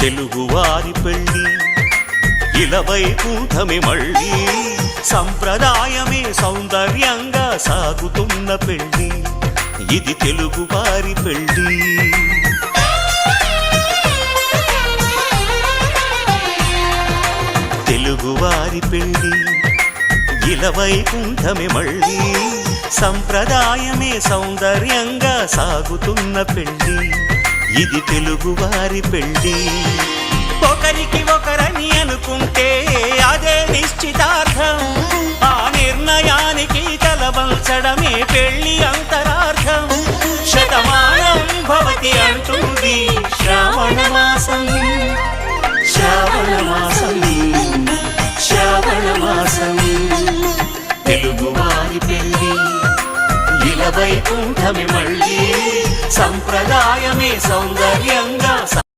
తెలుగువారి పెళ్ళి ఇలవైకుంఠమే మళ్ళీ సంప్రదాయమే సౌందర్యంగా సాగుతున్న పెళ్ళి ఇది తెలుగువారి పెళ్ళి తెలుగువారి పెళ్ళి ఇలవైకుంఠమే మళ్ళీ సంప్రదాయమే సౌందర్యంగా సాగుతున్న పెళ్ళి ఇది తెలుగువారి పెళ్ళి ఒకరికి ఒకరని అనుకుంటే అదే నిశ్చితార్థం ఆ నిర్ణయానికి తలవంచడమే పెళ్ళి అంతరార్థం శతమానం భవతి అంటుంది శ్రావణ మాసం శ్రావణ మాసం శ్రావణ మాసం తెలుగువారి పెళ్ళి ఇలవైకుంఠమే మళ్ళీ సంప్రదాయమే సౌందర్యంగా